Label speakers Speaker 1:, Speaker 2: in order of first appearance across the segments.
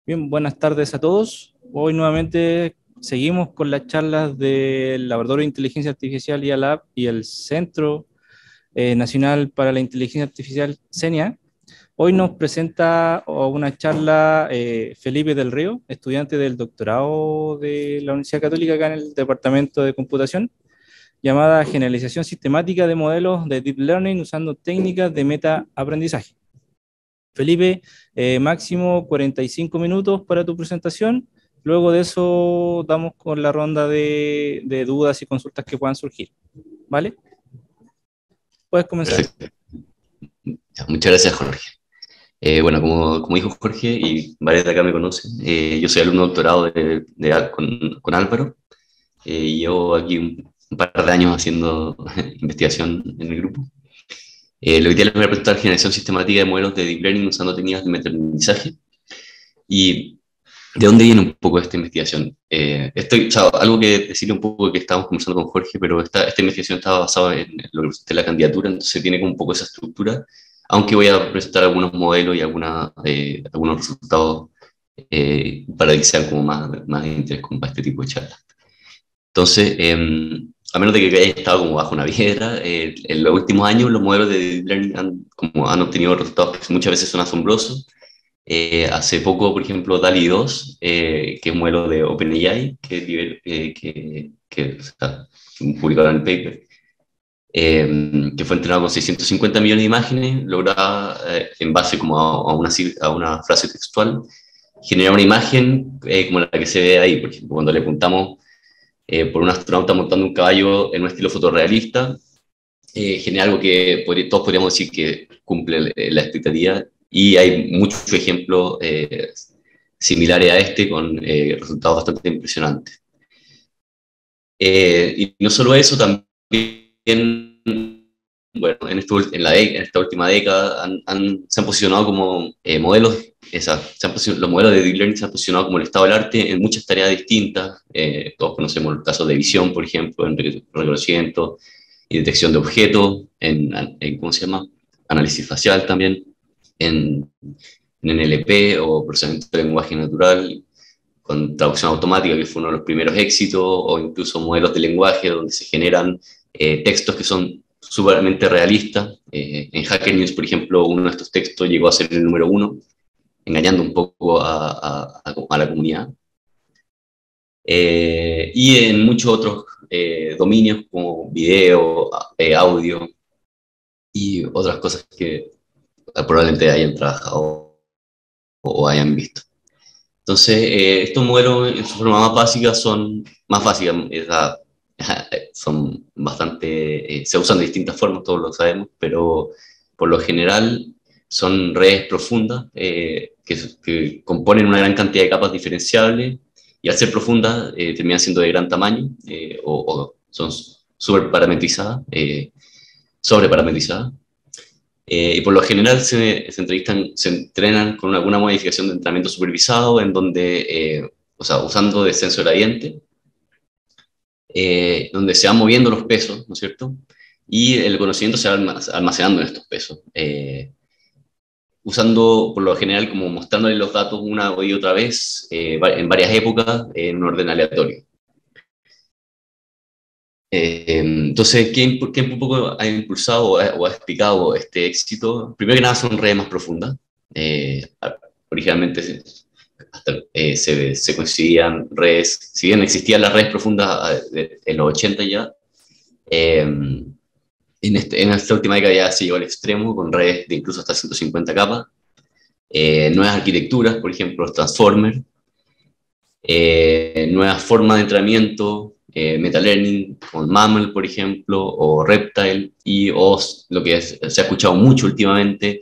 Speaker 1: Bien, buenas tardes a todos. Hoy nuevamente seguimos con las charlas del Laboratorio de Inteligencia Artificial IALAB y el Centro Nacional para la Inteligencia Artificial CENIA. Hoy nos presenta una charla Felipe del Río, estudiante del doctorado de la Universidad Católica acá en el Departamento de Computación, llamada Generalización Sistemática de Modelos de Deep Learning usando técnicas de meta-aprendizaje. Felipe, máximo 45 minutos para tu presentación. Luego de eso damos con la ronda de dudas y consultas que puedan surgir. ¿Vale? Puedes comenzar.
Speaker 2: Perfecto. Ya, muchas gracias, Jorge. Bueno, como dijo Jorge, y varios de acá me conocen, yo soy alumno doctorado con Álvaro, y llevo aquí un par de años haciendo investigación en el grupo. Lo que día les voy a presentar generación sistemática de modelos de Deep Learning usando técnicas de meta-aprendizaje. ¿Y de dónde viene un poco esta investigación? O sea, algo que decirle un poco que estábamos conversando con Jorge, pero esta investigación estaba basada en lo que presenté en la candidatura, entonces tiene como un poco esa estructura, aunque voy a presentar algunos modelos y algunos resultados para que sean como más de interés como para este tipo de charlas. Entonces, a menos de que haya estado como bajo una piedra, en los últimos años los modelos de Deep Learning han obtenido resultados que muchas veces son asombrosos. Hace poco, por ejemplo, DALL-E 2, que es un modelo de OpenAI, o sea, publicado en el paper, que fue entrenado con 650 millones de imágenes, lograba, en base como a una frase textual, generar una imagen como la que se ve ahí. Por ejemplo, cuando le apuntamos por un astronauta montando un caballo en un estilo fotorrealista, genera algo que todos podríamos decir que cumple la expectativa, y hay muchos ejemplos similares a este con resultados bastante impresionantes. Y no solo eso, también, bueno, en esta última década se han posicionado como modelos, los modelos de Deep Learning se han posicionado como el estado del arte en muchas tareas distintas. Todos conocemos el caso de visión, por ejemplo, en reconocimiento y detección de objetos, ¿cómo se llama? Análisis facial también, en NLP o procesamiento de lenguaje natural, con traducción automática, que fue uno de los primeros éxitos, o incluso modelos de lenguaje donde se generan textos que son súpermente realistas. En Hacker News, por ejemplo, uno de estos textos llegó a ser el número 1, engañando un poco a la comunidad. Y en muchos otros dominios como video, audio y otras cosas que probablemente hayan trabajado o hayan visto. Entonces, estos modelos en su forma más básica son más básicas, son bastante, se usan de distintas formas, todos lo sabemos, pero por lo general son redes profundas que componen una gran cantidad de capas diferenciables, y al ser profundas terminan siendo de gran tamaño, o son súper parametrizadas, sobreparametrizadas. Y por lo general se entrenan con alguna modificación de entrenamiento supervisado, en donde, o sea, usando descenso gradiente, donde se van moviendo los pesos, ¿no es cierto? Y el conocimiento se va almacenando en estos pesos, usando por lo general como mostrándole los datos una y otra vez, en varias épocas, en un orden aleatorio. Entonces, ¿qué un poco ha impulsado o ha explicado este éxito? Primero que nada, son redes más profundas. Originalmente se conseguían redes, si bien existían las redes profundas en los 80 ya, en esta última década ya se llegó al extremo con redes de incluso hasta 150 capas. Nuevas arquitecturas, por ejemplo, los transformers, nuevas formas de entrenamiento, meta-learning con MAML, por ejemplo, o Reptile, o lo que se ha escuchado mucho últimamente,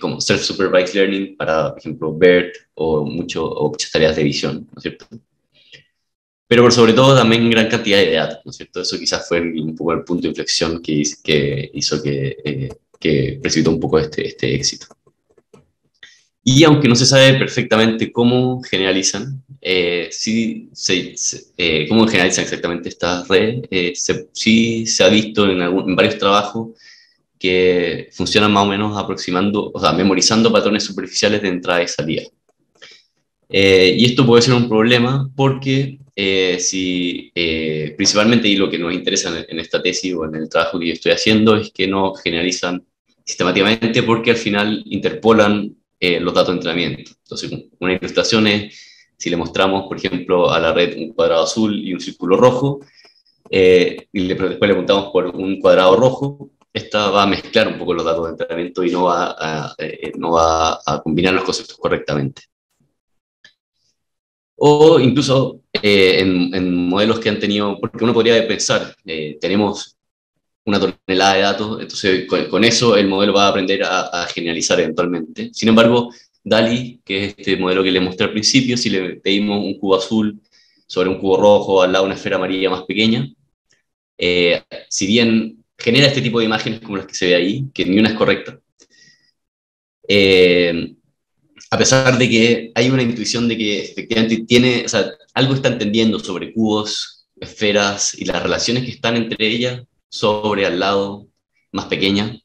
Speaker 2: como Self-Supervised Learning para, por ejemplo, BERT o muchas tareas de visión, ¿no es cierto? Pero por sobre todo también gran cantidad de datos, ¿no es cierto? Eso quizás fue un poco el punto de inflexión que hizo que precipitó un poco este éxito. Y aunque no se sabe perfectamente cómo generalizan, cómo generalizan exactamente estas redes, sí se ha visto en varios trabajos que funcionan más o menos aproximando, o sea, memorizando patrones superficiales de entrada y salida. Y esto puede ser un problema porque principalmente, y lo que nos interesa en esta tesis o en el trabajo que yo estoy haciendo, es que no generalizan sistemáticamente porque al final interpolan los datos de entrenamiento. Entonces, una ilustración es, si le mostramos, por ejemplo, a la red un cuadrado azul y un círculo rojo, después le preguntamos por un cuadrado rojo, esta va a mezclar un poco los datos de entrenamiento y no va a combinar los conceptos correctamente. O incluso en modelos que han tenido, porque uno podría pensar, tenemos una tonelada de datos, entonces con eso el modelo va a aprender a generalizar eventualmente. Sin embargo, DALI, que es este modelo que le mostré al principio, si le pedimos un cubo azul sobre un cubo rojo al lado de una esfera amarilla más pequeña, si bien genera este tipo de imágenes como las que se ve ahí, que ni una es correcta, a pesar de que hay una intuición de que efectivamente o sea, algo está entendiendo sobre cubos, esferas y las relaciones que están entre ellas, sobre, al lado, más pequeña.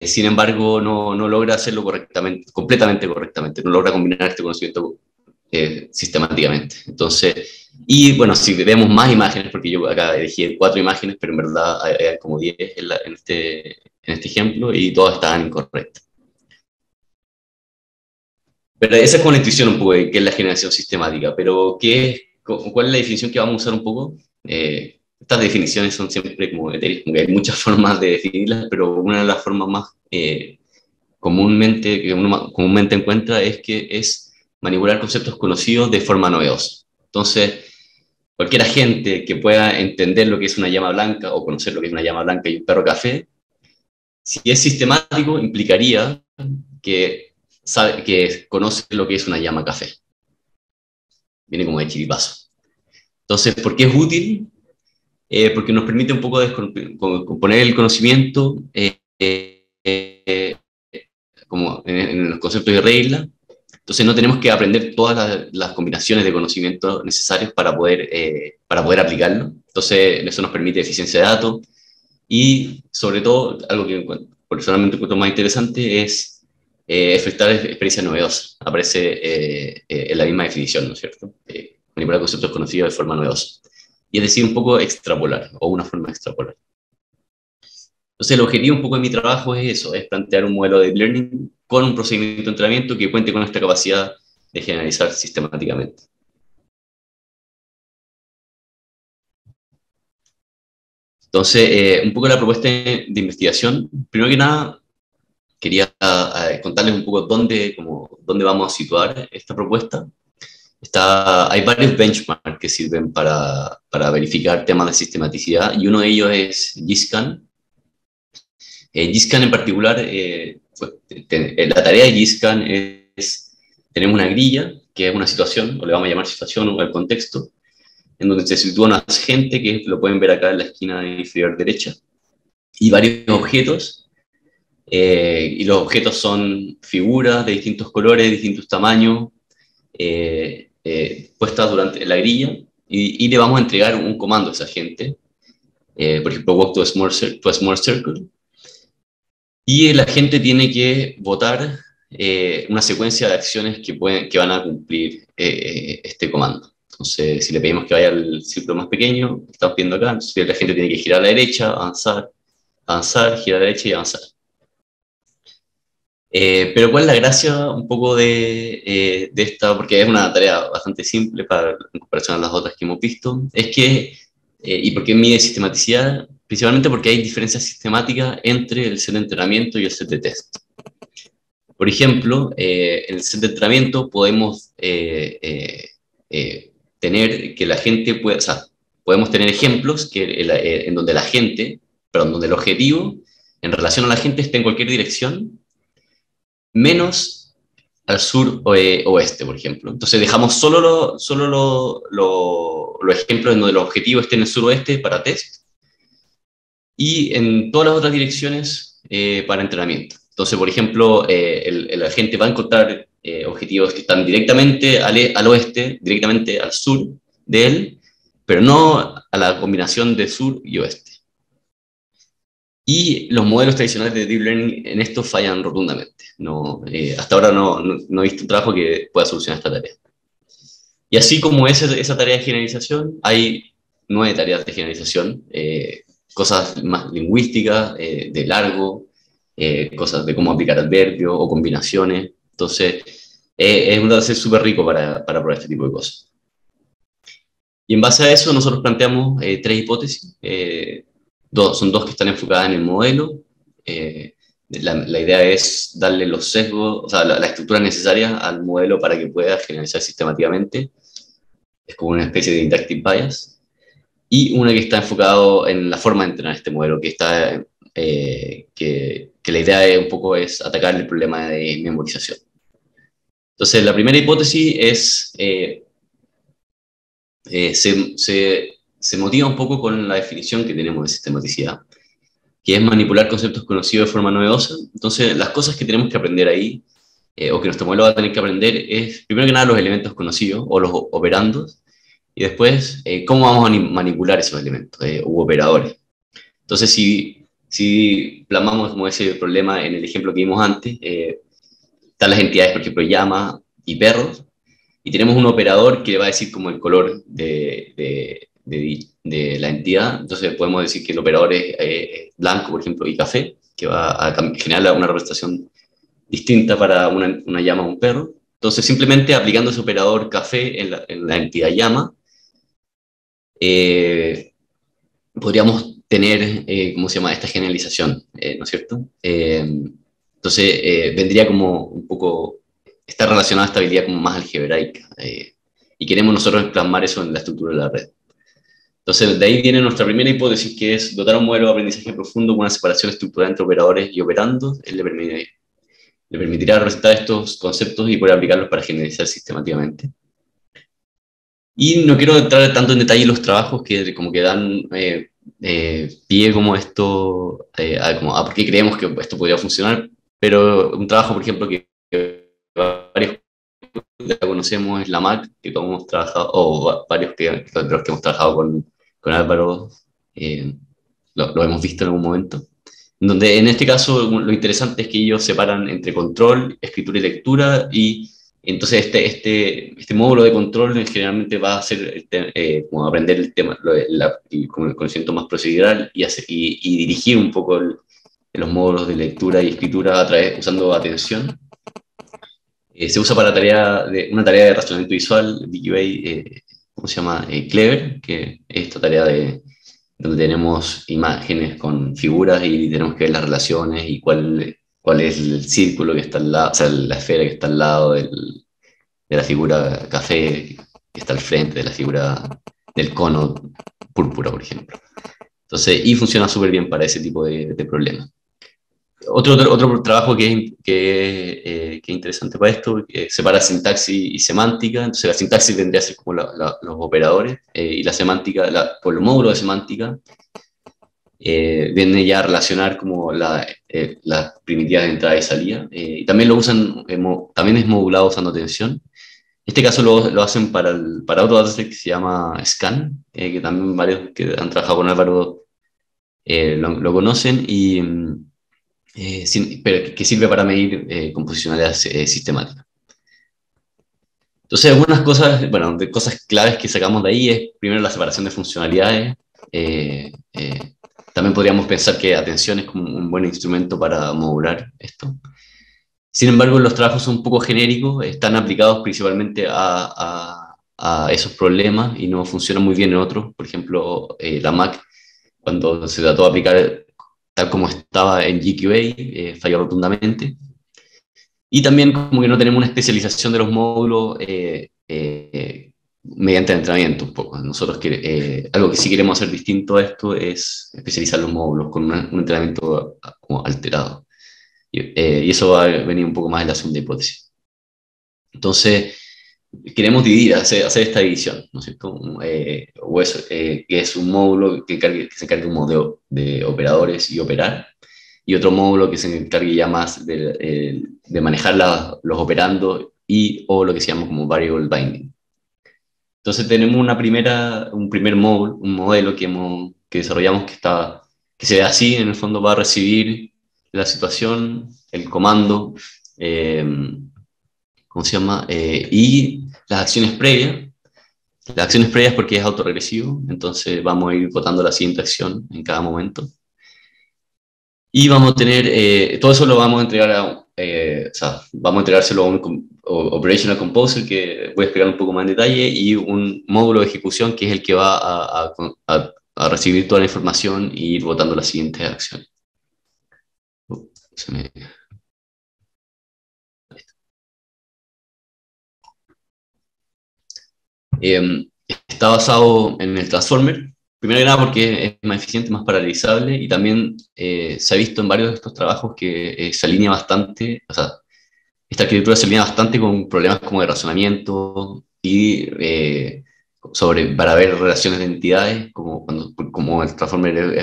Speaker 2: Sin embargo, no logra hacerlo correctamente, completamente correctamente, no logra combinar este conocimiento sistemáticamente. Entonces, y bueno, si vemos más imágenes, porque yo acá elegí 4 imágenes, pero en verdad hay como 10 en este ejemplo, y todas estaban incorrectas. Pero esa es como la intuición un poco de qué es la generación sistemática, pero ¿cuál es la definición que vamos a usar un poco? Estas definiciones son siempre como etéreas, como que hay muchas formas de definirlas, pero una de las formas más que uno comúnmente encuentra es que es manipular conceptos conocidos de forma novedosa. Entonces, cualquier agente que pueda entender lo que es una llama blanca o conocer lo que es una llama blanca y un perro café, si es sistemático, implicaría que conoce lo que es una llama café. Viene como de chiripazo. Entonces, ¿por qué es útil? Porque nos permite un poco componer el conocimiento como en los conceptos de regla. Entonces no tenemos que aprender todas las combinaciones de conocimiento necesarios para poder aplicarlo. Entonces eso nos permite eficiencia de datos y sobre todo, algo que personalmente encuentro más interesante es efectuar experiencias novedosas. Aparece en la misma definición, ¿no es cierto? Manipular conceptos conocidos de forma novedosa. Y es decir, un poco extrapolar, o una forma de extrapolar. Entonces, el objetivo un poco de mi trabajo es eso, es plantear un modelo de deep learning con un procedimiento de entrenamiento que cuente con esta capacidad de generalizar sistemáticamente. Entonces, un poco la propuesta de investigación, primero que nada, quería contarles un poco dónde vamos a situar esta propuesta. Hay varios benchmarks que sirven para verificar temas de sistematicidad, y uno de ellos es GISCAN. GISCAN en particular, la tarea de GISCAN es, tenemos una grilla, que es una situación, o le vamos a llamar situación o el contexto, en donde se sitúa un agente, que lo pueden ver acá en la esquina inferior derecha, y varios objetos, y los objetos son figuras de distintos colores, de distintos tamaños, puestas durante la grilla, y le vamos a entregar un comando a ese agente, por ejemplo, walk to a small circle, y el agente tiene que votar una secuencia de acciones que van a cumplir este comando. Entonces, si le pedimos que vaya al círculo más pequeño, estamos viendo acá, entonces el agente tiene que girar a la derecha, avanzar, avanzar, girar a la derecha y avanzar. Pero ¿cuál es la gracia un poco de esta? Porque es una tarea bastante simple en comparación a las otras que hemos visto. Es que, ¿y por qué mide sistematicidad? Principalmente porque hay diferencias sistemáticas entre el set de entrenamiento y el set de test. Por ejemplo, en el set de entrenamiento podemos tener que la gente pueda, o sea, podemos tener ejemplos en donde donde el objetivo en relación a la gente esté en cualquier dirección, menos al sur oeste, por ejemplo. Entonces dejamos solo los ejemplos en donde el objetivo esté en el suroeste para test, y en todas las otras direcciones para entrenamiento. Entonces, por ejemplo, el agente va a encontrar objetivos que están directamente al oeste, directamente al sur de él, pero no a la combinación de sur y oeste. Y los modelos tradicionales de Deep Learning en esto fallan rotundamente. No, hasta ahora no he visto un trabajo que pueda solucionar esta tarea. Y así como esa tarea de generalización, hay 9 tareas de generalización, cosas más lingüísticas, de largo, cosas de cómo aplicar adverbios o combinaciones. Entonces, es un dataset súper rico para probar este tipo de cosas. Y en base a eso, nosotros planteamos 3 hipótesis. Son 2 que están enfocadas en el modelo. La idea es darle los sesgos, o sea, la estructura necesaria al modelo para que pueda generalizar sistemáticamente. Es como una especie de inductive bias. Y una que está enfocado en la forma de entrenar este modelo, que la idea un poco es atacar el problema de memorización. Entonces, la primera hipótesis es, se motiva un poco con la definición que tenemos de sistematicidad, que es manipular conceptos conocidos de forma novedosa. Entonces, las cosas que tenemos que aprender ahí, o que nuestro modelo va a tener que aprender, es, primero que nada, los elementos conocidos, o los operandos, y después, cómo vamos a manipular esos elementos, u operadores. Entonces, si plasmamos como ese problema en el ejemplo que vimos antes, están las entidades, por ejemplo, llama y perros, y tenemos un operador que va a decir como el color de la entidad. Entonces podemos decir que el operador es blanco, por ejemplo, y café, que va a generar una representación distinta para una llama o un perro. Entonces, simplemente aplicando ese operador café en la entidad llama, podríamos tener, ¿cómo se llama?, esta generalización, ¿no es cierto? Entonces, vendría como un poco, está relacionada a esta habilidad como más algebraica, y queremos nosotros plasmar eso en la estructura de la red. Entonces, de ahí viene nuestra primera hipótesis, que es dotar a un modelo de aprendizaje profundo con una separación estructural entre operadores y operandos. Él le permitirá representar estos conceptos y poder aplicarlos para generalizar sistemáticamente. Y no quiero entrar tanto en detalle en los trabajos que como que dan pie como esto, a por qué creemos que esto podría funcionar, pero un trabajo, por ejemplo, que varios ya conocemos es la MAC, que todos hemos trabajado, o varios de los que hemos trabajado con Álvaro, lo hemos visto en algún momento. Donde en este caso lo interesante es que ellos separan entre control, escritura y lectura, y entonces este módulo de control generalmente va a ser como aprender el tema, el conocimiento más procedural y dirigir un poco los módulos de lectura y escritura usando atención. Se usa para una tarea de razonamiento visual, VQA, ¿cómo se llama? Clever, que es esta tarea donde tenemos imágenes con figuras y tenemos que ver las relaciones y cuál es el círculo que está al lado, o sea, la esfera que está al lado de la figura café que está al frente de la figura del cono púrpura, por ejemplo. Entonces, y funciona súper bien para ese tipo de problemas. Otro trabajo que es interesante para esto, que separa sintaxis y semántica. Entonces la sintaxis vendría a ser como los operadores, y la semántica, por el módulo de semántica, viene ya a relacionar como las primitivas de entrada y salida. Y también lo usan, también es modulado usando atención. En este caso lo hacen para otro dataset que se llama Scan, que también varios que han trabajado con Álvaro lo conocen, pero que sirve para medir composicionalidad sistemática. Entonces, algunas cosas, bueno, de cosas claves que sacamos de ahí es, primero, la separación de funcionalidades. También podríamos pensar que atención es como un buen instrumento para modular esto. Sin embargo, los trabajos son un poco genéricos, están aplicados principalmente a esos problemas y no funcionan muy bien en otros. Por ejemplo, la MAC, cuando se trató de aplicar tal como estaba en GQA, falló rotundamente. Y también como que no tenemos una especialización de los módulos mediante el entrenamiento un poco. Nosotros algo que sí queremos hacer distinto a esto es especializar los módulos con un entrenamiento como alterado. Y eso va a venir un poco más en la segunda hipótesis. Entonces, queremos dividir, hacer esta división, ¿no es cierto? Que es un módulo que se encargue un módulo de operadores y operar, y otro módulo que se encargue ya más de manejar los operandos o lo que se llama como variable binding. Entonces tenemos un primer módulo, un modelo que desarrollamos que que se ve así, en el fondo va a recibir la situación, el comando, ¿cómo se llama? Y las acciones previas. Las acciones previas porque es autorregresivo, entonces vamos a ir votando la siguiente acción en cada momento. Y vamos a tener, todo eso lo vamos a entregar o sea, vamos a entregárselo a un Operational Composer, que voy a explicar un poco más en detalle, y un módulo de ejecución que es el que va a recibir toda la información y ir votando las siguientes acciones. Se me... Está basado en el Transformer, primero que nada porque es más eficiente, más paralelizable, y también se ha visto en varios de estos trabajos que se alinea bastante, o sea, esta arquitectura se alinea bastante con problemas como de razonamiento y para ver relaciones de entidades, como el Transformer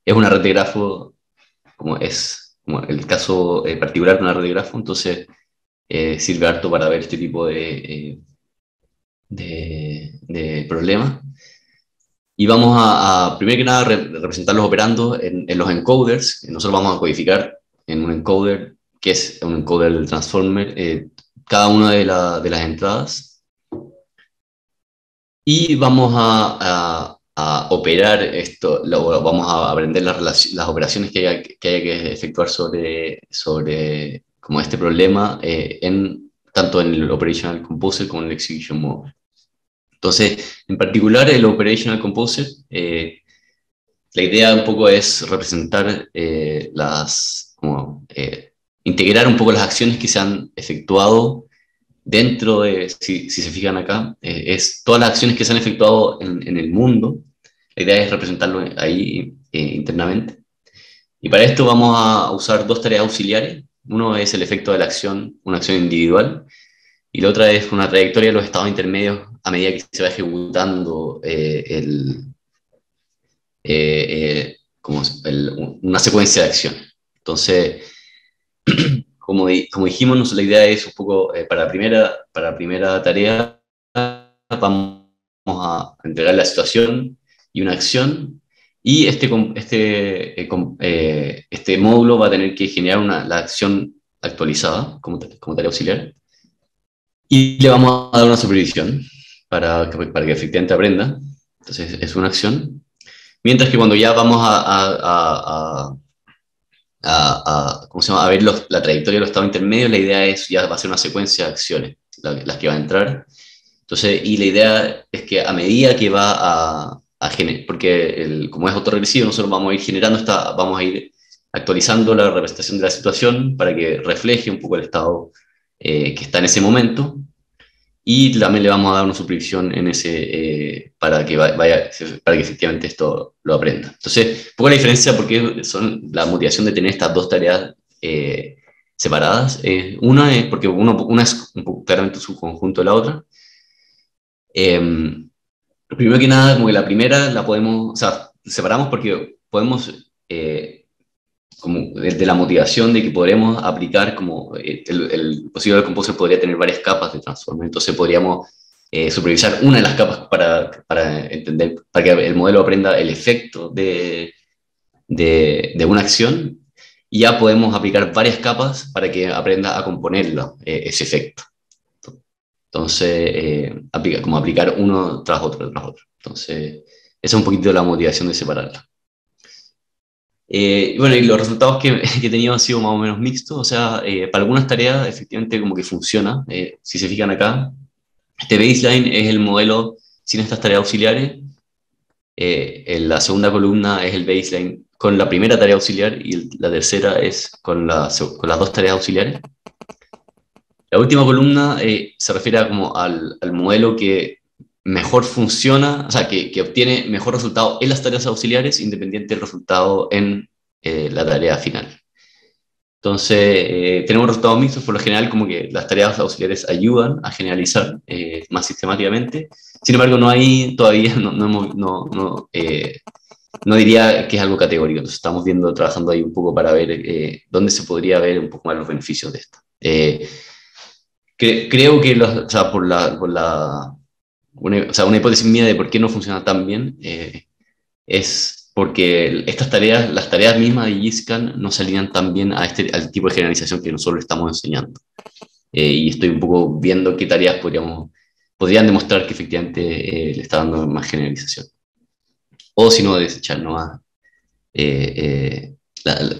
Speaker 2: es una red de grafo, como el caso particular de una red de grafo, entonces sirve harto para ver este tipo de problemas. Y vamos primero que nada, representar los operandos en los encoders. Nosotros vamos a codificar en un encoder, que es un encoder del transformer, cada una de las entradas. Y vamos a operar esto, vamos a aprender las operaciones que haya que efectuar sobre como este problema, tanto en el Operational Composer como en el Execution Mode. Entonces, en particular, el Operational Composer, la idea un poco es representar integrar un poco las acciones que se han efectuado dentro de, si se fijan acá, es todas las acciones que se han efectuado en el mundo. La idea es representarlo ahí internamente. Y para esto vamos a usar dos tareas auxiliares. Uno es el efecto de la acción, una acción individual, y la otra es una trayectoria de los estados intermedios a medida que se va ejecutando una secuencia de acciones. Entonces, como dijimos, la idea es un poco, para la primera tarea, vamos a entregar la situación y una acción, y este módulo va a tener que generar la acción actualizada como tarea auxiliar, y le vamos a dar una supervisión para que efectivamente aprenda. Entonces es una acción. Mientras que cuando ya vamos ¿cómo se llama? A ver la trayectoria de los estados intermedios, la idea es ya va a ser una secuencia de acciones las que va a entrar. Entonces, y la idea es que a medida que va a generar, porque como es autorregresivo, nosotros vamos a ir vamos a ir actualizando la representación de la situación para que refleje un poco el estado que está en ese momento, y también le vamos a dar una supervisión para que para que efectivamente esto lo aprenda. Entonces, un poco la diferencia, porque son la motivación de tener estas dos tareas separadas. Una es porque una es un poco claramente un subconjunto de la otra. Primero que nada, como que la primera la podemos, o sea, separamos porque podemos, como de la motivación de que podremos aplicar, como el posible composer podría tener varias capas de transformer, entonces podríamos supervisar una de las capas para entender, para que el modelo aprenda el efecto de una acción, y ya podemos aplicar varias capas para que aprenda a componerlo, ese efecto. Entonces, como aplicar uno tras otro, tras otro. Entonces, esa es un poquito la motivación de separarla. Bueno, y los resultados que he tenido han sido más o menos mixtos. O sea, para algunas tareas efectivamente como que funciona. Si se fijan acá, este baseline es el modelo sin estas tareas auxiliares. En la segunda columna es el baseline con la primera tarea auxiliar, y la tercera es con las dos tareas auxiliares. La última columna se refiere al modelo que mejor funciona, o sea, que obtiene mejor resultado en las tareas auxiliares, independiente del resultado en la tarea final. Entonces, tenemos resultados mixtos. Por lo general, como que las tareas auxiliares ayudan a generalizar más sistemáticamente. Sin embargo, no diría que es algo categórico. Entonces, estamos trabajando ahí un poco para ver dónde se podría ver un poco más los beneficios de esto. Creo que, o sea, una hipótesis mía de por qué no funciona tan bien es porque estas tareas, las tareas mismas de GISCAN no se alinean tan bien a al tipo de generalización que nosotros le estamos enseñando. Y estoy un poco viendo qué tareas podrían demostrar que efectivamente le está dando más generalización. O si no, desechar nomás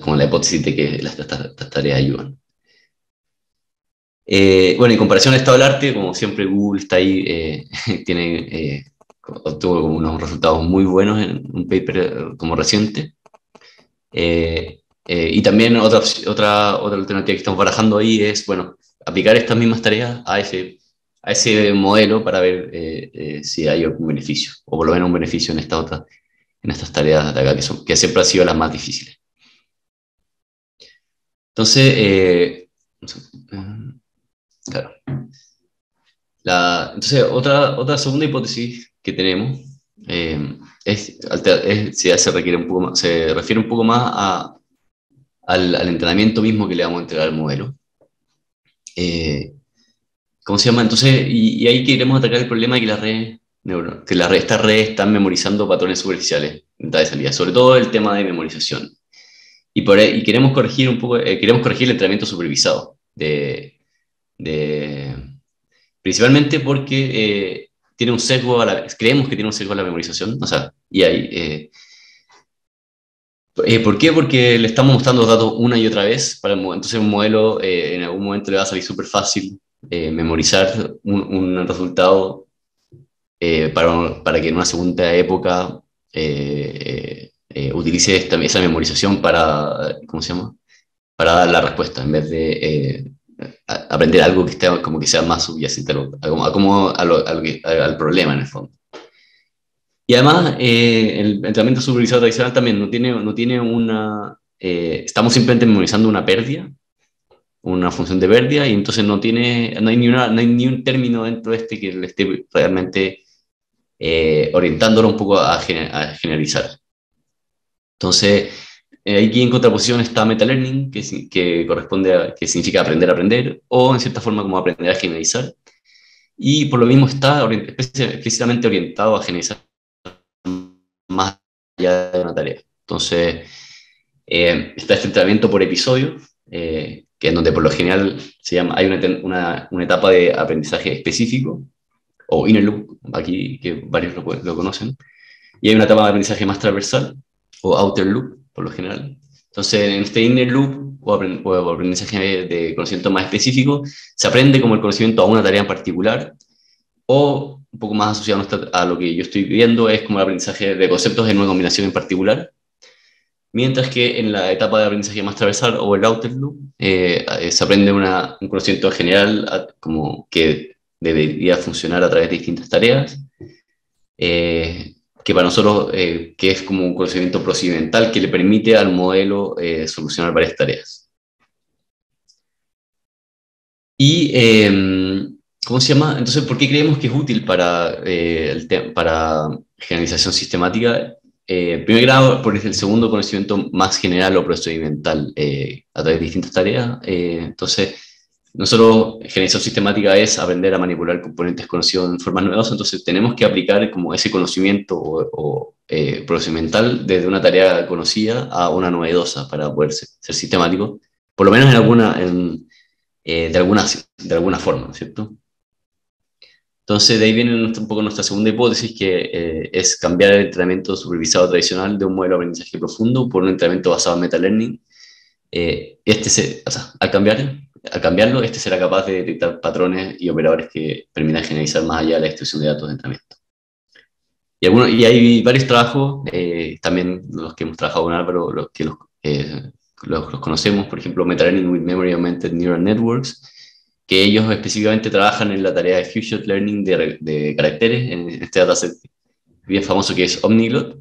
Speaker 2: como la hipótesis de que estas tareas ayudan. Bueno, en comparación al estado del arte, como siempre Google está ahí, obtuvo unos resultados muy buenos en un paper como reciente. Y también otra alternativa que estamos barajando ahí es, bueno, aplicar estas mismas tareas a ese modelo para ver si hay algún beneficio, o por lo menos un beneficio en estas tareas de acá, que siempre han sido las más difíciles. Entonces, claro. Entonces, otra segunda hipótesis que tenemos se requiere un poco más, se refiere un poco más al entrenamiento mismo que le vamos a entregar al modelo. ¿Cómo se llama? Entonces, y ahí queremos atacar el problema de que estas redes están memorizando patrones superficiales en entrada y salida, sobre todo el tema de memorización. Y queremos corregir queremos corregir el entrenamiento supervisado, principalmente porque tiene un sesgo creemos que tiene un sesgo a la memorización, o sea, ¿por qué? Porque le estamos mostrando los datos una y otra vez, entonces un modelo en algún momento le va a salir súper fácil memorizar un resultado para que en una segunda época utilice esa memorización ¿cómo se llama? Para dar la respuesta, en vez de aprender algo que esté como que sea más subyacente al problema en el fondo. Y además, el entrenamiento supervisado tradicional también no tiene estamos simplemente memorizando una pérdida, una función de pérdida, y entonces no hay ni un término dentro de que le esté realmente orientándolo un poco a generalizar. Entonces, aquí en contraposición está metalearning, que que significa aprender a aprender, o en cierta forma como aprender a generalizar, y por lo mismo está explícitamente orientado a generalizar más allá de una tarea. Entonces, está este entrenamiento por episodio, que es donde por lo general hay una etapa de aprendizaje específico, o inner loop, aquí que varios lo conocen, y hay una etapa de aprendizaje más transversal, o outer loop, por lo general. Entonces, en este inner loop, o aprendizaje de conocimiento más específico, se aprende como el conocimiento a una tarea en particular, o un poco más asociado a lo que yo estoy viendo, es como el aprendizaje de conceptos en una combinación en particular, mientras que en la etapa de aprendizaje más transversal, o el outer loop, se aprende un conocimiento general como que debería funcionar a través de distintas tareas, que para nosotros que es como un conocimiento procedimental que le permite al modelo solucionar varias tareas. Y, ¿cómo se llama? Entonces, ¿por qué creemos que es útil para generalización sistemática? Primero que nada, por el segundo conocimiento más general o procedimental a través de distintas tareas. Entonces, nosotros, generalización sistemática es aprender a manipular componentes conocidos en formas novedosas, entonces tenemos que aplicar como ese conocimiento procedimental desde una tarea conocida a una novedosa para poder ser sistemático, por lo menos de alguna forma, ¿cierto? Entonces, de ahí viene un poco nuestra segunda hipótesis, que es cambiar el entrenamiento supervisado tradicional de un modelo de aprendizaje profundo por un entrenamiento basado en metalearning. Al cambiarlo, este será capaz de detectar patrones y operadores que permitan generalizar más allá de la extracción de datos de entrenamiento. Y hay varios trabajos, también los que hemos trabajado con Álvaro, los conocemos, por ejemplo, Metalearning with Memory Augmented Neural Networks, que ellos específicamente trabajan en la tarea de Feature Learning de caracteres, en este dataset bien famoso que es Omniglot.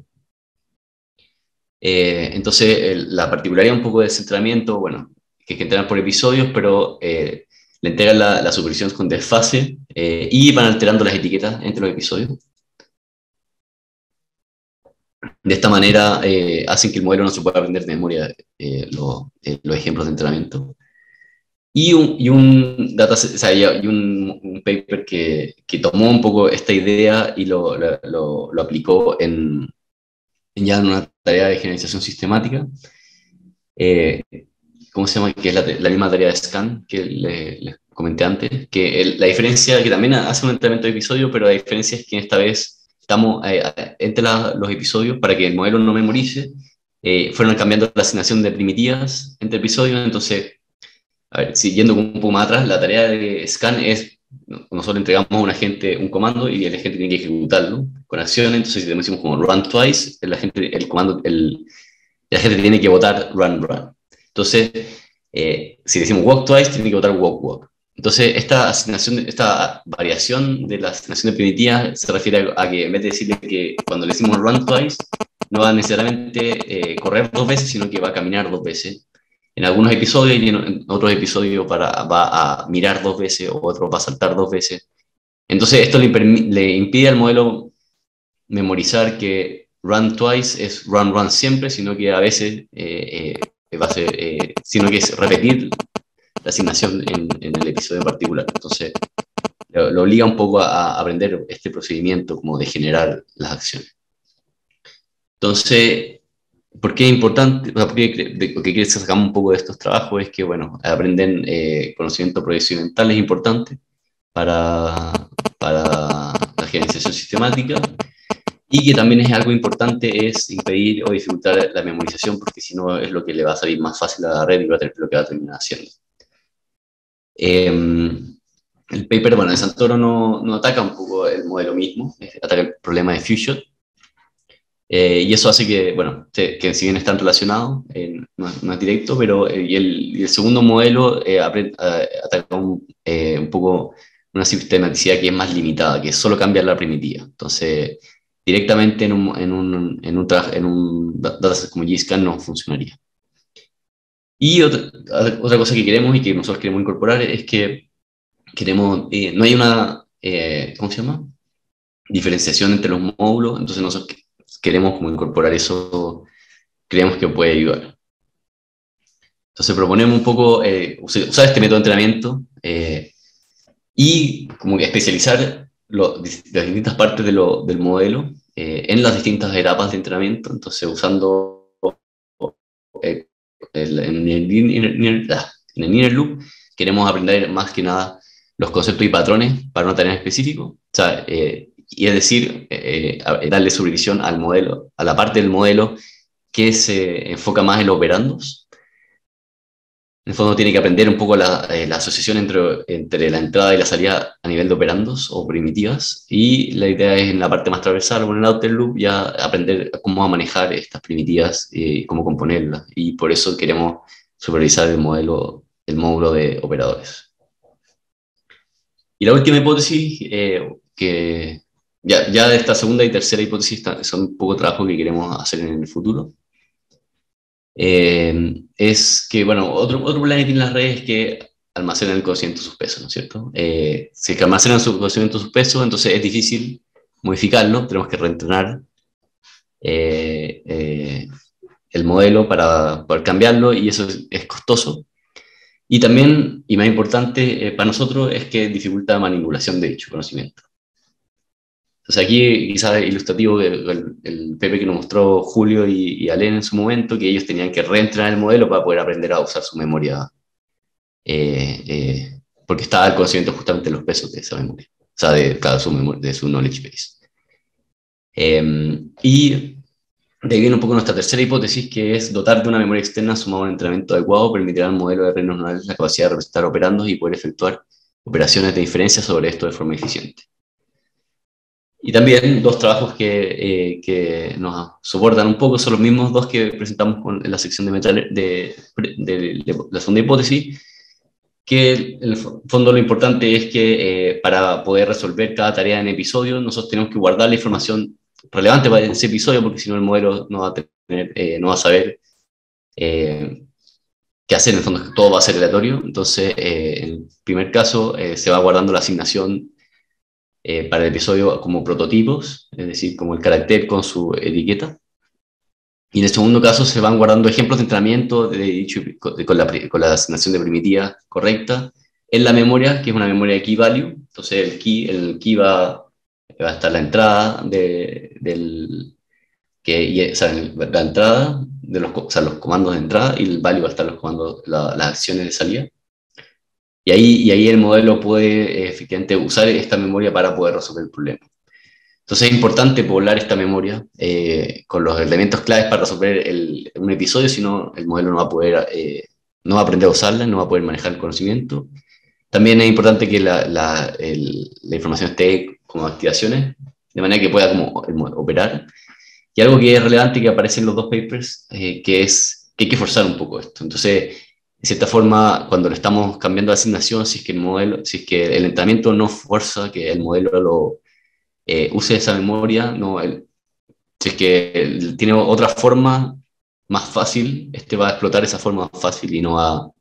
Speaker 2: Entonces, la particularidad un poco de ese entrenamiento, bueno, que es que entrenan por episodios, pero le entregan la supervisión con desfase y van alterando las etiquetas entre los episodios. De esta manera hacen que el modelo no se pueda aprender de memoria los ejemplos de entrenamiento. Y un paper que tomó un poco esta idea y lo aplicó ya en una tarea de generalización sistemática, eh, ¿cómo se llama? Que es la misma tarea de scan que les comenté antes, que la diferencia, que también hace un entrenamiento de episodio, pero la diferencia es que esta vez estamos entre los episodios para que el modelo no memorice, fueron cambiando la asignación de primitivas entre episodios, entonces, a ver, siguiendo un poco más atrás, la tarea de scan es, nosotros entregamos a un agente un comando y el agente tiene que ejecutarlo con acciones, entonces si decimos como run twice, el agente tiene que votar run run. Entonces, si decimos walk twice, tiene que votar walk walk. Entonces, esta variación de la asignación de primitiva se refiere a que en vez de decirle que cuando le decimos run twice, no va necesariamente correr 2 veces, sino que va a caminar 2 veces. En algunos episodios y en otros episodios va a mirar 2 veces, o otros va a saltar 2 veces. Entonces, esto le impide al modelo memorizar que run twice es run run siempre, sino que a veces va a ser, sino que es repetir la asignación en el episodio en particular. Entonces, lo obliga un poco a aprender este procedimiento como de generar las acciones. Entonces, ¿por qué es importante? Lo que quiere sacar un poco de estos trabajos es que, bueno, aprender conocimiento procedimental es importante para la generalización sistemática, y que también es algo importante es impedir o dificultar la memorización, porque si no es lo que le va a salir más fácil a la red y lo que va a terminar haciendo. El paper, bueno, de Santoro no ataca un poco el modelo mismo, ataca el problema de fusion, y eso hace que, bueno, que si bien están relacionados, no es directo, pero y el segundo modelo ataca un poco una sistematicidad que es más limitada, que es solo cambiar la primitiva. Entonces, directamente en un dataset como GScan no funcionaría. Y otra cosa que queremos y que nosotros queremos incorporar es que no hay una, ¿cómo se llama? Diferenciación entre los módulos, entonces nosotros queremos como incorporar eso, creemos que puede ayudar. Entonces proponemos un poco usar este método de entrenamiento y como que especializar las distintas partes del modelo en las distintas etapas de entrenamiento, entonces usando en el inner loop queremos aprender más que nada los conceptos y patrones para una tarea específica, o sea, y es decir, darle supervisión al modelo, a la parte del modelo que se enfoca más en los operandos. En el fondo tiene que aprender un poco la asociación entre la entrada y la salida a nivel de operandos o primitivas, y la idea es en la parte más transversal o en el outer loop ya aprender cómo a manejar estas primitivas y cómo componerlas, y por eso queremos supervisar el módulo de operadores. Y la última hipótesis, que ya de esta segunda y tercera hipótesis son un poco trabajos que queremos hacer en el futuro, es que, bueno, otro problema que tienen las redes es que almacenan el conocimiento subpeso, ¿no es cierto? Si es que almacenan su conocimiento subpeso, entonces es difícil modificarlo, tenemos que reentrenar el modelo para poder cambiarlo, y eso es costoso. Y también, y más importante para nosotros, es que dificulta la manipulación de dicho conocimiento. Entonces aquí quizás ilustrativo el Pepe que nos mostró Julio y Alén en su momento, que ellos tenían que reentrenar el modelo para poder aprender a usar su memoria, porque estaba el conocimiento justamente de los pesos de esa memoria, o sea, de su knowledge base. Y de ahí viene un poco nuestra tercera hipótesis, que es dotar de una memoria externa sumado a un entrenamiento adecuado permitirá al modelo de redes neuronales la capacidad de representar operandos y poder efectuar operaciones de inferencia sobre esto de forma eficiente. Y también dos trabajos que nos soportan un poco son los mismos dos que presentamos en la sección de la segunda hipótesis, que en el fondo lo importante es que para poder resolver cada tarea en episodio, nosotros tenemos que guardar la información relevante para ese episodio, porque si no el modelo no va a no va a saber qué hacer. En el fondo todo va a ser aleatorio. Entonces, en el primer caso se va guardando la asignación para el episodio como prototipos, es decir, como el carácter con su etiqueta. Y en el segundo caso se van guardando ejemplos de entrenamiento con la asignación de primitiva correcta en la memoria, que es una memoria de key value. Entonces el key va a estar la entrada o sea, la entrada, o sea, los comandos de entrada y el value va a estar los comandos, las acciones de salida. Y ahí el modelo puede efectivamente usar esta memoria para poder resolver el problema. Entonces es importante poblar esta memoria con los elementos claves para resolver un episodio, si no el modelo no va a poder, no va a aprender a usarla, no va a poder manejar el conocimiento. También es importante que la información esté como activaciones, de manera que pueda como operar. Y algo que es relevante que aparece en los dos papers, que es que hay que forzar un poco esto. Entonces, de cierta forma, cuando le estamos cambiando de asignación, si es que el modelo, si es que el entrenamiento no fuerza que el modelo use esa memoria, no, si es que tiene otra forma más fácil, este va a explotar esa forma más fácil y no va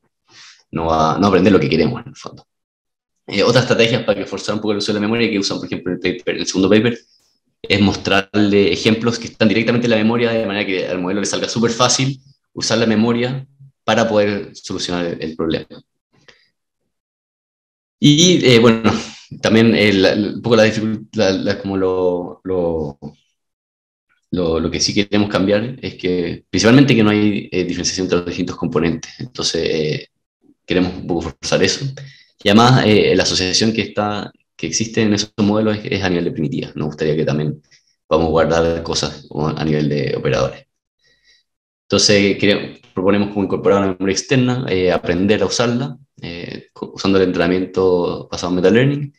Speaker 2: a aprender lo que queremos en el fondo. Otras estrategias para que forzar un poco el uso de la memoria que usan, por ejemplo, el segundo paper, es mostrarle ejemplos que están directamente en la memoria, de manera que al modelo le salga súper fácil usar la memoria para poder solucionar el problema. Y bueno, también un poco la dificultad, como lo que sí queremos cambiar es que, principalmente, que no hay diferenciación entre los distintos componentes. Entonces, queremos un poco forzar eso. Y además, la asociación que existe en esos modelos es a nivel de primitivas. Nos gustaría que también podamos guardar cosas a nivel de operadores. Entonces, proponemos como incorporar una memoria externa, aprender a usarla, usando el entrenamiento basado en metalearning.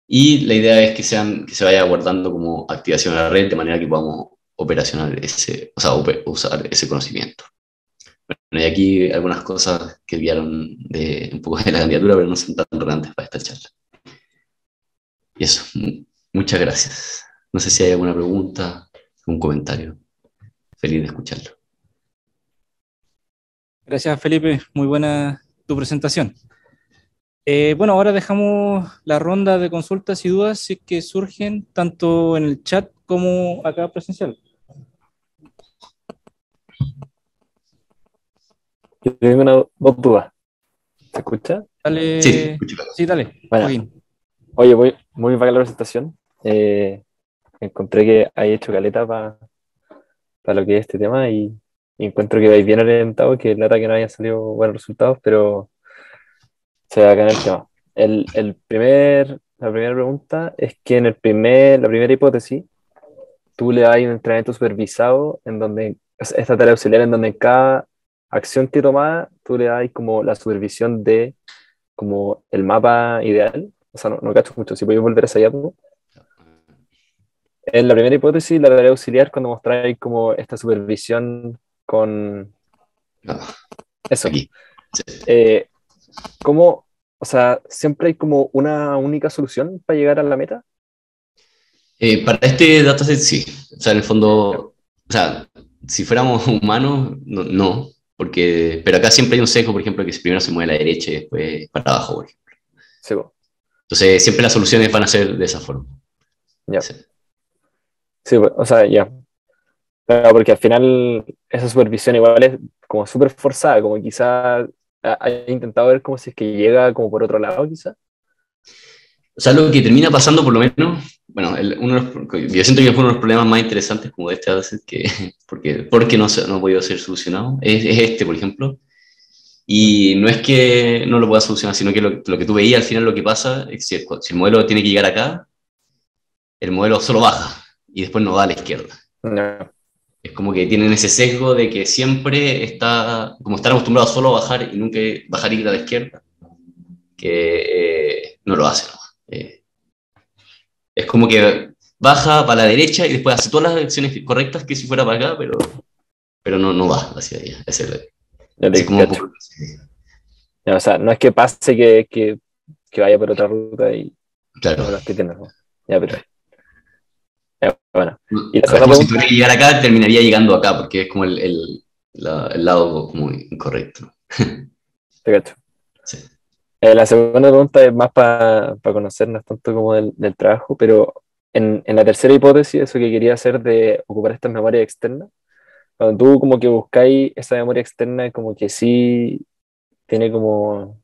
Speaker 2: Y la idea es que se vaya guardando como activación a la red, de manera que podamos operacionar o sea, usar ese conocimiento. Bueno, y aquí algunas cosas que guiaron un poco de la candidatura, pero no son tan relevantes para esta charla. Y eso, muchas gracias. No sé si hay alguna pregunta, algún comentario. Feliz de escucharlo.
Speaker 1: Gracias, Felipe. Muy buena tu presentación. Bueno, ahora dejamos la ronda de consultas y dudas si es que surgen tanto en el chat como acá presencial.
Speaker 3: Yo tengo dos dudas. ¿Se escucha?
Speaker 2: Sí,
Speaker 1: Dale,
Speaker 2: escucho.
Speaker 1: sí, dale,
Speaker 3: Bueno,
Speaker 1: Joaquín.
Speaker 3: oye, muy bacana la presentación. Encontré que hay hecho caleta para lo que es este tema y encuentro que vais bien orientado, que lata que no hayan salido buenos resultados, pero se va a ganar el tema. La primera pregunta es que la primera hipótesis, tú le das un entrenamiento supervisado en donde, esta tarea auxiliar en donde en cada acción que tomas, tú le das como la supervisión de como el mapa ideal. O sea, no cacho mucho, si podéis volver a esa diapo. En la primera hipótesis, la tarea auxiliar, cuando mostráis como esta supervisión con eso,
Speaker 2: Aquí. Sí.
Speaker 3: ¿cómo, o sea, siempre hay como una única solución para llegar a la meta?
Speaker 2: Para este dataset sí. O sea, en el fondo, o sea, si fuéramos humanos, no, pero acá siempre hay un sesgo, por ejemplo, que primero se mueve a la derecha y después para abajo, por ejemplo.
Speaker 3: Sí,
Speaker 2: Entonces, siempre las soluciones van a ser de esa forma.
Speaker 3: ya.
Speaker 2: Sí.
Speaker 3: Sí, o sea, ya. Pero porque al final esa supervisión igual es como súper forzada, como quizá haya intentado ver como si es que llega como por otro lado, quizá.
Speaker 2: O sea, lo que termina pasando, por lo menos, bueno, yo siento que fue uno de los problemas más interesantes como de este dataset, porque no ha podido ser solucionado, es este, por ejemplo. Y no es que no lo pueda solucionar, sino que lo que tú veías al final, lo que pasa es que si el modelo tiene que llegar acá, el modelo solo baja y después no va a la izquierda.
Speaker 3: No.
Speaker 2: Es como que tienen ese sesgo de que siempre como están acostumbrados solo a bajar y nunca bajar y ir a la izquierda, que no lo hacen. Es como que baja para la derecha y después hace todas las acciones correctas que si fuera para acá, pero no va hacia allá.
Speaker 3: Ya
Speaker 2: Así
Speaker 3: te
Speaker 2: como un
Speaker 3: cacho.
Speaker 2: poco.
Speaker 3: Ya, o sea, no es que pase que vaya por otra ruta y
Speaker 2: Claro.
Speaker 3: como las que tienes, ¿no? Ya, pero ya, bueno. Y la
Speaker 2: Es
Speaker 3: segunda
Speaker 2: como si tuviera
Speaker 3: pregunta,
Speaker 2: que llegar acá, terminaría llegando acá, porque es como el lado como incorrecto.
Speaker 3: te cacho.
Speaker 2: Sí.
Speaker 3: La segunda pregunta es más para conocernos tanto como del trabajo, pero en la tercera hipótesis, eso que quería hacer de ocupar estas memorias externas, cuando tú como que buscáis esa memoria externa, como que sí tiene como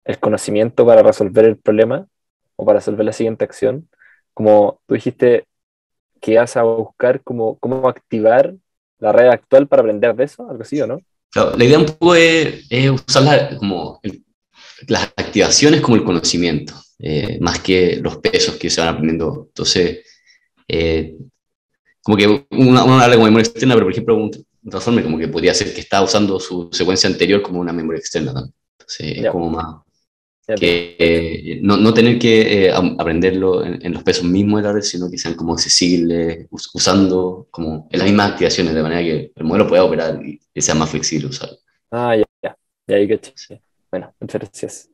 Speaker 3: el conocimiento para resolver el problema o para resolver la siguiente acción, como tú dijiste, que vas a buscar cómo activar la red actual para aprender de eso, algo así, ¿o no?
Speaker 2: Claro, la idea un poco es usar las activaciones como el conocimiento, más que los pesos que se van aprendiendo. Entonces, eh, como que uno habla como memoria externa, pero por ejemplo, un transformer como que podría ser que está usando su secuencia anterior como una memoria externa también. Entonces, es
Speaker 3: Ya,
Speaker 2: como más
Speaker 3: ya
Speaker 2: que
Speaker 3: perfecto.
Speaker 2: no tener que aprenderlo en los pesos mismos de la red, sino que sean como accesibles, usando como en las mismas activaciones, de manera que el modelo pueda operar y sea más flexible usarlo.
Speaker 3: Ah, ya, ya, ya ahí caché. Bueno, muchas gracias.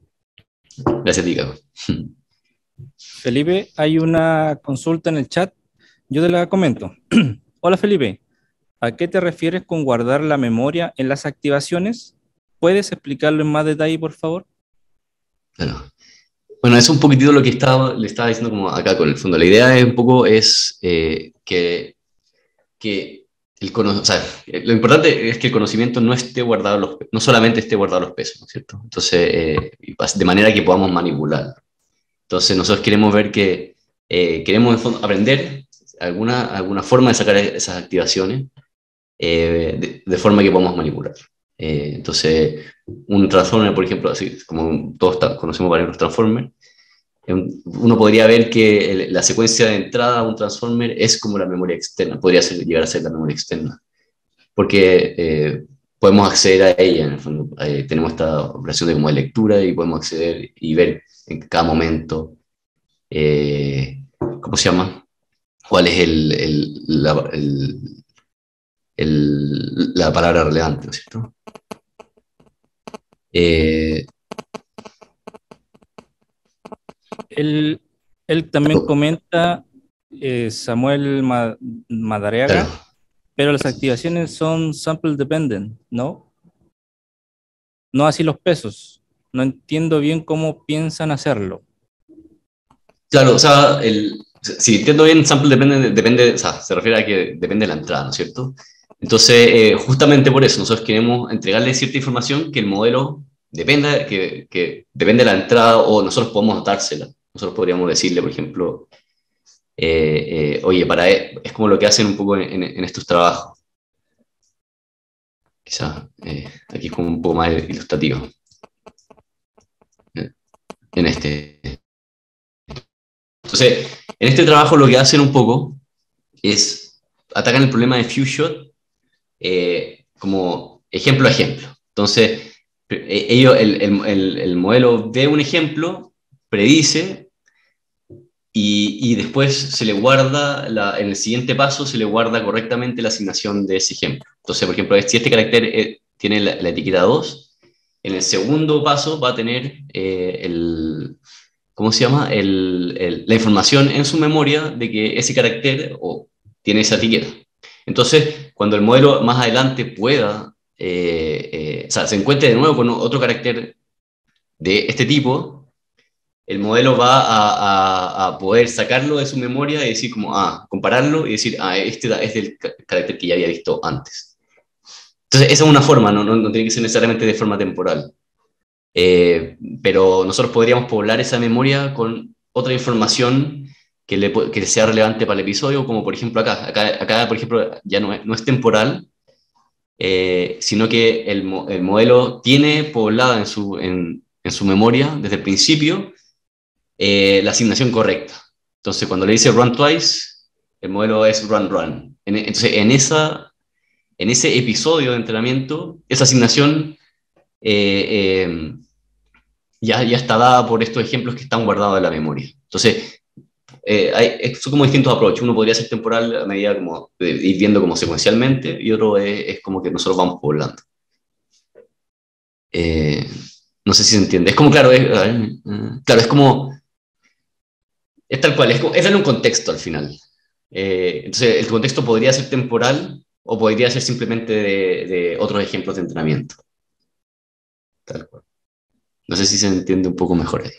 Speaker 2: Gracias, Tica.
Speaker 1: Felipe, hay una consulta en el chat. Yo te la comento. Hola Felipe, ¿a qué te refieres con guardar la memoria en las activaciones? ¿Puedes explicarlo en más detalle, por favor?
Speaker 2: Claro. Bueno, es un poquitito lo que le estaba diciendo como acá con el fondo. La idea es un poco que o sea, lo importante es que el conocimiento no esté guardado, no solamente esté guardado los pesos, ¿no es cierto? Entonces, de manera que podamos manipularlo. Entonces, nosotros queremos ver que queremos en fondo aprender alguna forma de sacar esas activaciones de forma que podamos manipular. Entonces, un transformer, por ejemplo, así como todos conocemos varios transformers, uno podría ver que la secuencia de entrada a un transformer es como la memoria externa, podría llegar a ser la memoria externa, porque podemos acceder a ella, en el fondo. Tenemos esta operación de, como de lectura y podemos acceder y ver en cada momento, ¿cómo se llama? ¿Cuál es la palabra relevante, ¿no es cierto? Eh,
Speaker 1: Él, él también comenta, Samuel
Speaker 2: claro.
Speaker 1: Madariaga, pero las activaciones son sample dependent, ¿no? No así los pesos. No entiendo bien cómo piensan hacerlo.
Speaker 2: Claro, o sea, si entiendo bien, sample depende, o sea, se refiere a que depende de la entrada, ¿no es cierto? Entonces, justamente por eso, nosotros queremos entregarle cierta información que el modelo dependa, que depende de la entrada, o nosotros podemos dársela. Nosotros podríamos decirle, por ejemplo, oye, es como lo que hacen un poco en estos trabajos. Quizás aquí es como un poco más ilustrativo. En este. Entonces, en este trabajo lo que hacen un poco es atacan el problema de few-shot como ejemplo a ejemplo. Entonces, el modelo ve un ejemplo, predice y después se le guarda, en el siguiente paso se le guarda correctamente la asignación de ese ejemplo. Entonces, por ejemplo, si este carácter tiene la etiqueta 2, en el segundo paso va a tener ¿cómo se llama? La información en su memoria de que ese carácter tiene esa etiqueta. Entonces, cuando el modelo más adelante pueda, o sea, se encuentre de nuevo con otro carácter de este tipo, el modelo va a poder sacarlo de su memoria y decir como, compararlo y decir, este es del carácter que ya había visto antes. Entonces, esa es una forma, no tiene que ser necesariamente de forma temporal. Pero nosotros podríamos poblar esa memoria con otra información que sea relevante para el episodio, como por ejemplo acá por ejemplo, ya no es temporal, sino que el modelo tiene poblada en su memoria desde el principio la asignación correcta. Entonces, cuando le dice run twice, el modelo es run run. Entonces, en ese episodio de entrenamiento, esa asignación ya está dada por estos ejemplos que están guardados en la memoria. Entonces, son como distintos approaches. Uno podría ser temporal a medida como de ir viendo como secuencialmente y otro es como que nosotros vamos poblando. Eh, no sé si se entiende. Es como, claro, claro, es como, es tal cual, es darle un contexto al final. Entonces, el contexto podría ser temporal o podría ser simplemente de otros ejemplos de entrenamiento. Tal cual. No sé si se entiende un poco mejor ahí.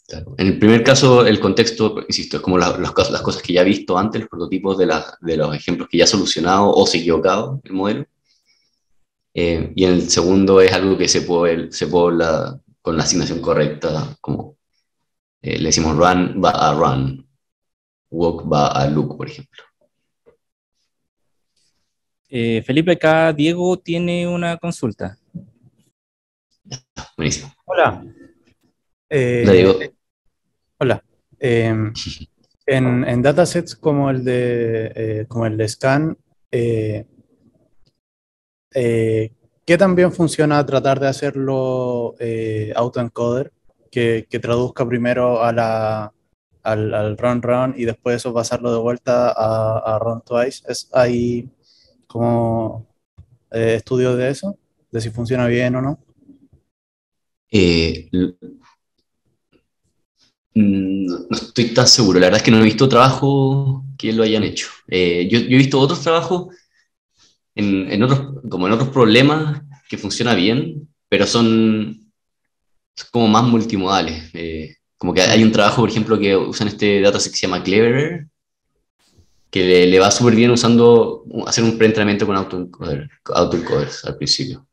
Speaker 2: Claro. En el primer caso, el contexto, insisto, es como las cosas que ya he visto antes, los prototipos de los ejemplos que ya ha solucionado o se ha equivocado el modelo. Y en el segundo es algo que se pobla con la asignación correcta, como Le decimos run, va a run, walk va a look, por ejemplo.
Speaker 1: Felipe, acá Diego tiene una consulta.
Speaker 2: Buenísimo.
Speaker 4: Hola.
Speaker 2: Le digo,
Speaker 4: Hola. En datasets como el de Scan, ¿qué también funciona tratar de hacerlo autoencoder? Que traduzca primero al run y después eso pasarlo de vuelta a run twice. ¿Hay como estudios de eso? De si funciona bien o no.
Speaker 2: eh, no estoy tan seguro, la verdad es que no he visto trabajo que lo hayan hecho. Yo he visto otros trabajos en otros, como en otros problemas que funciona bien, pero son como más multimodales. Como que hay un trabajo, por ejemplo, que usan este dataset que se llama Cleverer, que le va súper bien usando, hacer un preentrenamiento con autoencoders al principio.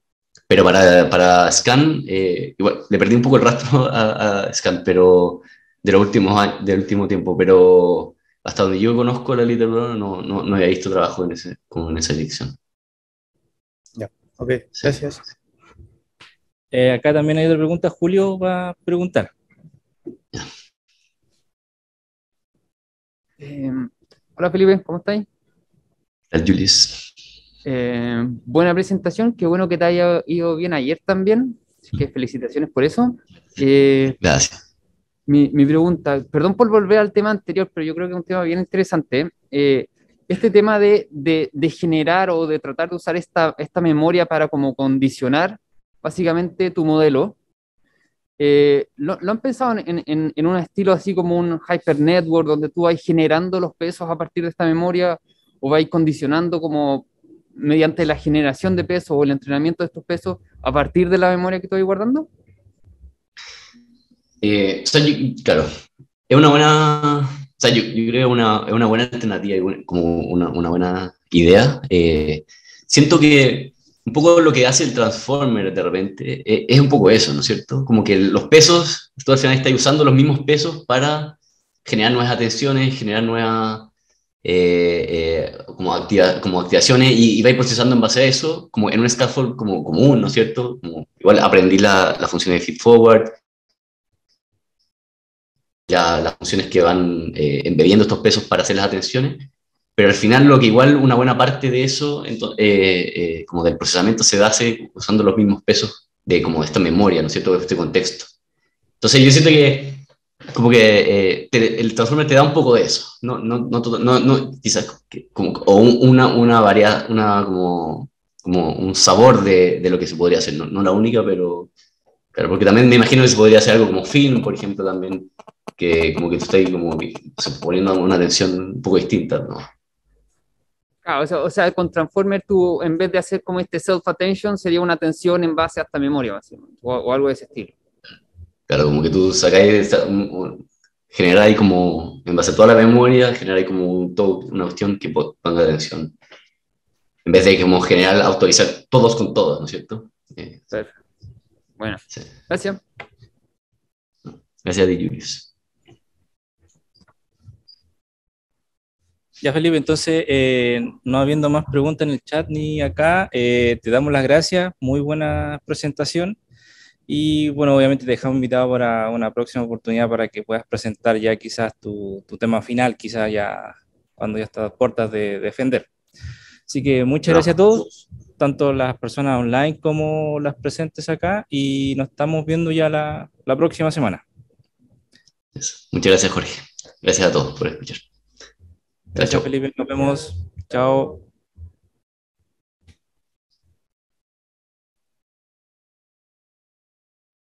Speaker 2: Pero para Scan, igual, le perdí un poco el rastro a Scan, pero de los últimos años, del último tiempo, pero hasta donde yo conozco la literatura no había visto trabajo como en esa dirección.
Speaker 4: Ya, ok, gracias.
Speaker 1: Acá también hay otra pregunta. Julio va a preguntar.
Speaker 5: Hola Felipe, ¿cómo estáis?
Speaker 2: El Julius.
Speaker 5: Buena presentación, qué bueno que te haya ido bien ayer también, así que felicitaciones por eso.
Speaker 2: Gracias.
Speaker 5: Mi pregunta, perdón por volver al tema anterior, pero yo creo que es un tema bien interesante. Este tema de generar o de tratar de usar esta memoria para como condicionar básicamente tu modelo. ¿Lo han pensado en un estilo así como un hyper network donde tú vas generando los pesos a partir de esta memoria o vais condicionando como mediante la generación de pesos o el entrenamiento de estos pesos a partir de la memoria que estoy guardando?
Speaker 2: O sea, claro, es una buena, o sea, yo creo que es una buena alternativa, y como una buena idea. Siento que un poco lo que hace el Transformer de repente es un poco eso, ¿no es cierto? Como que los pesos, tú al final estás usando los mismos pesos para generar nuevas atenciones, generar nuevas como activaciones y vais procesando en base a eso, como en un scaffold como común, ¿no es cierto? Como, igual aprendí la función de feed forward, ya las funciones que van embebiendo estos pesos para hacer las atenciones, pero al final lo que igual una buena parte de eso, como del procesamiento, se hace usando los mismos pesos de como esta memoria, ¿no es cierto?, de este contexto. Entonces yo siento que como que el Transformer te da un poco de eso, quizás como, o una variedad, como un sabor de lo que se podría hacer, no la única, pero claro, porque también me imagino que se podría hacer algo como film, por ejemplo, también, que como que tú estás ahí como poniendo una atención un poco distinta, ¿no?
Speaker 5: Ah, o sea, con Transformer tú, en vez de hacer como este self-attention, sería una atención en base a esta memoria, básicamente, o algo de ese estilo.
Speaker 2: Claro, como que tú sacáis, generáis como, en base a toda la memoria, generáis como una cuestión que ponga atención. En vez de como generar, autorizar todos con todos, ¿no es cierto?
Speaker 5: Perfecto. Bueno,
Speaker 2: Sí.
Speaker 5: gracias.
Speaker 2: Gracias a ti, Julius.
Speaker 1: Ya, Felipe, entonces, no habiendo más preguntas en el chat ni acá, te damos las gracias. Muy buena presentación. Y bueno, obviamente te dejamos invitado para una próxima oportunidad para que puedas presentar ya quizás tu tema final, quizás ya cuando ya estás a puertas de defender. Así que muchas gracias a todos, tanto las personas online como las presentes acá, y nos estamos viendo ya la próxima semana.
Speaker 2: Muchas gracias, Jorge. Gracias a todos por escuchar.
Speaker 1: Gracias, Felipe. Nos vemos. Chao.